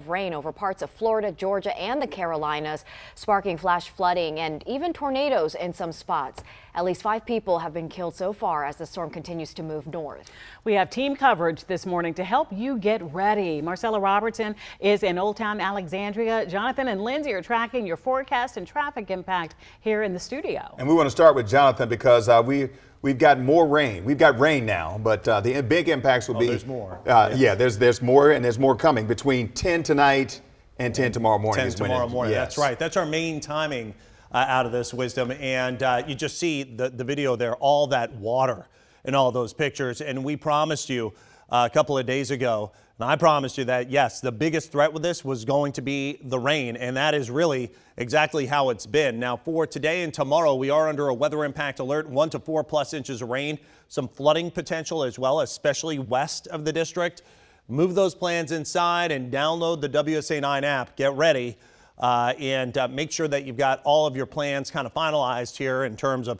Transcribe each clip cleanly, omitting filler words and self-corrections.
Rain over parts of Florida, Georgia, and the Carolinas, sparking flash flooding and even tornadoes in some spots. At least 5 people have been killed so far as the storm continues to move north. We have team coverage this morning to help you get ready. Marcella Robertson is in Old Town Alexandria. Jonathan and Lindsay are tracking your forecast and traffic impact here in the studio. And we want to start with Jonathan because we've got more rain. We've got rain now, but the big impacts will be. There's more. Yeah, there's more, and there's more coming between 10 tonight and 10 tomorrow morning. 10 tomorrow morning. Yes. That's right. That's our main timing out of this, Wisdom. And you just see the video there, all that water in all those pictures. And we promised you a couple of days ago, and I promised you that, yes, the biggest threat with this was going to be the rain. And that is really exactly how it's been. Now, for today and tomorrow, we are under a weather impact alert, 1 to 4+ inches of rain, some flooding potential as well, especially west of the district. Move those plans inside and download the WSA 9 app. Get ready and make sure that you've got all of your plans kind of finalized here in terms of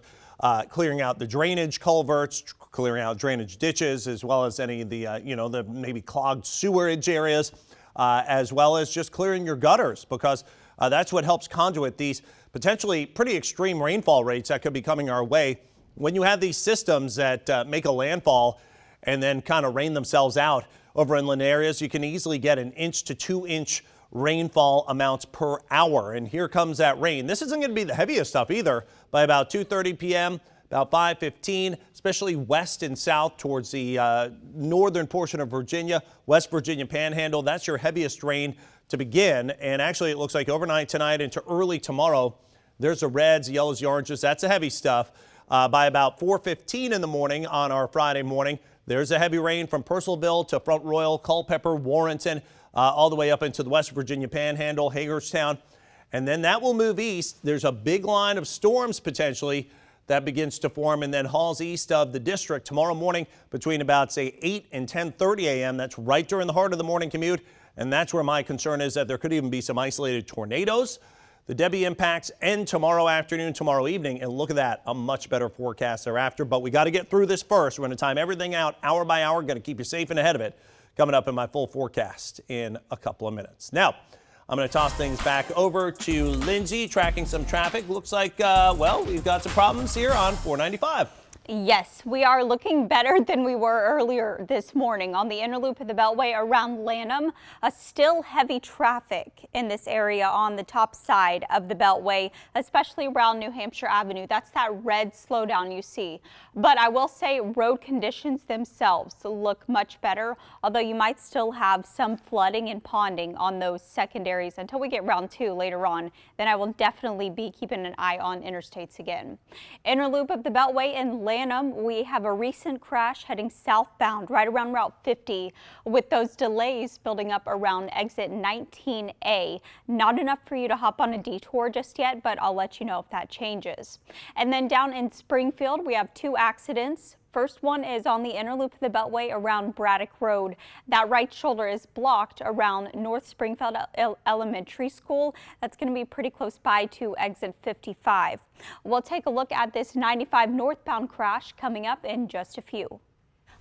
clearing out the drainage culverts, clearing out drainage ditches, as well as any of the, the maybe clogged sewerage areas, as well as just clearing your gutters, because that's what helps conduit these potentially pretty extreme rainfall rates that could be coming our way. When you have these systems that make a landfall and then kind of rain themselves out over inland areas, you can easily get 1 inch to 2 inch rainfall amounts per hour. And here comes that rain. This isn't going to be the heaviest stuff either. By about 2:30 p.m., about 5:15, especially west and south towards the northern portion of Virginia, West Virginia Panhandle. That's your heaviest rain to begin. And actually, it looks like overnight tonight into early tomorrow, there's the reds, the yellows, the oranges. That's the heavy stuff. By about 4:15 in the morning on our Friday morning, there's a heavy rain from Purcellville to Front Royal, Culpeper, Warrenton, all the way up into the West Virginia Panhandle, Hagerstown. And then that will move east. There's a big line of storms potentially that begins to form and then hauls east of the district tomorrow morning between about, say, 8 and 10:30 a.m. That's right during the heart of the morning commute. And that's where my concern is that there could even be some isolated tornadoes. The Debby impacts end tomorrow afternoon, tomorrow evening, and look at that, a much better forecast thereafter. But we got to get through this first. We're going to time everything out hour by hour, going to keep you safe and ahead of it. Coming up in my full forecast in a couple of minutes. Now, I'm going to toss things back over to Lindsay, tracking some traffic. Looks like, well, we've got some problems here on 495. Yes, we are looking better than we were earlier this morning on the inner loop of the Beltway around Lanham. Still heavy traffic in this area on the top side of the Beltway, especially around New Hampshire Avenue. That's that red slowdown you see. But I will say road conditions themselves look much better, although you might still have some flooding and ponding on those secondaries until we get round 2 later on. Then I will definitely be keeping an eye on interstates again. Inner loop of the Beltway in Lanham, we have a recent crash heading southbound right around Route 50 with those delays building up around exit 19A. Not enough for you to hop on a detour just yet, but I'll let you know if that changes. And then down in Springfield, we have 2 accidents. First one is on the inner loop of the Beltway around Braddock Road. That right shoulder is blocked around North Springfield Elementary School. That's going to be pretty close by to exit 55. We'll take a look at this 95 northbound crash coming up in just a few.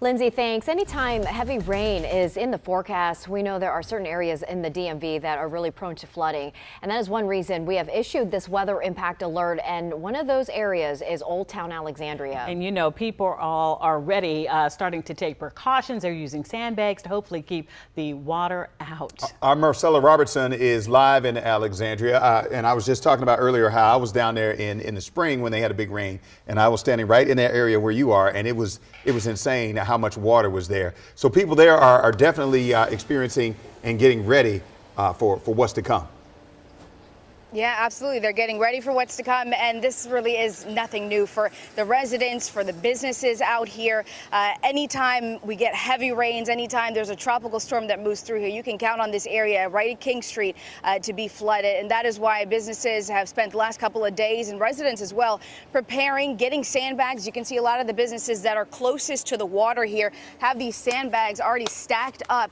Lindsay, thanks. Anytime heavy rain is in the forecast, we know there are certain areas in the DMV that are really prone to flooding. And that is one reason we have issued this weather impact alert. And one of those areas is Old Town Alexandria. And you know, people are already starting to take precautions. They're using sandbags to hopefully keep the water out. Our Marcella Robertson is live in Alexandria. And I was just talking about earlier how I was down there in the spring when they had a big rain. And I was standing right in that area where you are. And it was insane how much water was there. So people there are definitely experiencing and getting ready for what's to come. Yeah, absolutely. They're getting ready for what's to come, and this really is nothing new for the residents, for the businesses out here. Anytime we get heavy rains, anytime there's a tropical storm that moves through here, you can count on this area right at King Street to be flooded. And that is why businesses have spent the last couple of days, and residents as well, preparing, getting sandbags. You can see a lot of the businesses that are closest to the water here have these sandbags already stacked up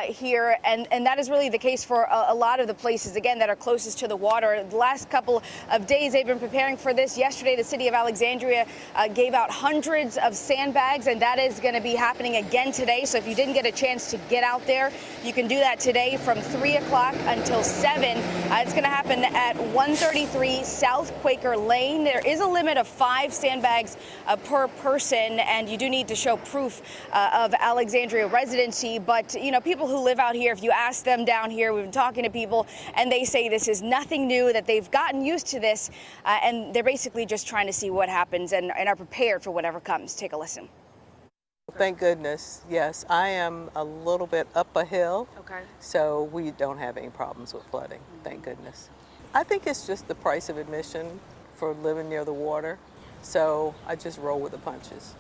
here. And that is really the case for a lot of the places, again, that are closest to the water. water. The last couple of days they've been preparing for this. Yesterday, the city of Alexandria gave out hundreds of sandbags, and that is going to be happening again today. So if you didn't get a chance to get out there, you can do that today from 3 o'clock until 7. It's going to happen at 133 South Quaker Lane. There is a limit of 5 sandbags per person, and you do need to show proof of Alexandria residency. But, you know, people who live out here, if you ask them down here, we've been talking to people, and they say this is nothing new, that they've gotten used to this, and they're basically just trying to see what happens and are prepared for whatever comes. Take a listen. Thank goodness. Yes, I am a little bit up a hill, Okay. so we don't have any problems with flooding. Thank goodness. I think it's just the price of admission for living near the water, so I just roll with the punches.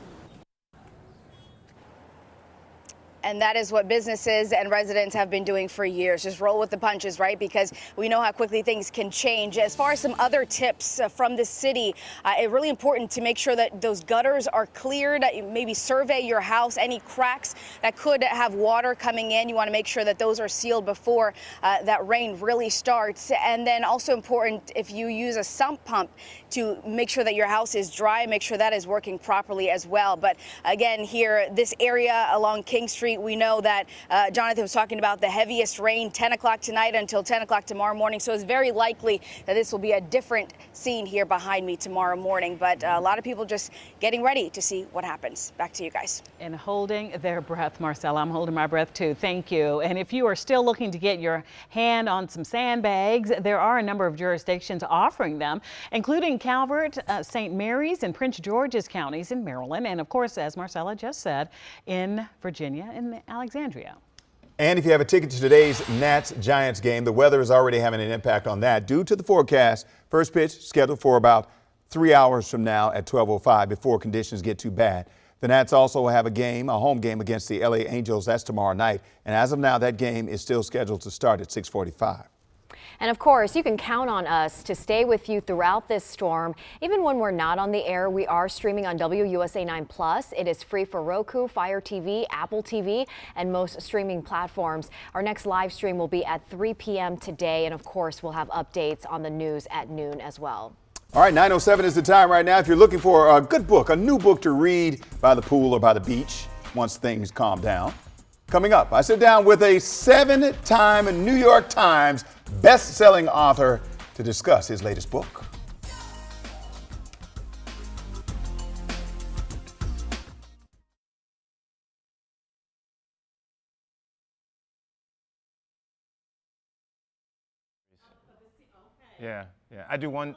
And that is what businesses and residents have been doing for years. Just roll with the punches, right? Because we know how quickly things can change. As far as some other tips from the city, it's really important to make sure that those gutters are cleared. Maybe survey your house. Any cracks that could have water coming in, you want to make sure that those are sealed before that rain really starts. And then also important, if you use a sump pump, to make sure that your house is dry, make sure that is working properly as well. But again, here, this area along King Street, we know that Jonathan was talking about the heaviest rain, 10 o'clock tonight until 10 o'clock tomorrow morning. So it's very likely that this will be a different scene here behind me tomorrow morning. But a lot of people just getting ready to see what happens. Back to you guys. And holding their breath, Marcella. I'm holding my breath too. Thank you. And if you are still looking to get your hand on some sandbags, there are a number of jurisdictions offering them, including Calvert, St. Mary's, and Prince George's counties in Maryland. And of course, as Marcella just said, in Virginia and Alexandria. And if you have a ticket to today's Nats-Giants game, the weather is already having an impact on that due to the forecast. First pitch scheduled for about 3 hours from now at 12:05 before conditions get too bad. The Nats also have a home game against the LA Angels. That's tomorrow night. And as of now, that game is still scheduled to start at 6:45. And of course, you can count on us to stay with you throughout this storm. Even when we're not on the air, we are streaming on WUSA 9 Plus. It is free for Roku, Fire TV, Apple TV, and most streaming platforms. Our next live stream will be at 3 p.m. today. And of course, we'll have updates on the news at noon as well. All right, 9:07 is the time right now. If you're looking for a good book, a new book to read by the pool or by the beach once things calm down. Coming up, I sit down with a 7-time New York Times best-selling author to discuss his latest book. Yeah, I do one.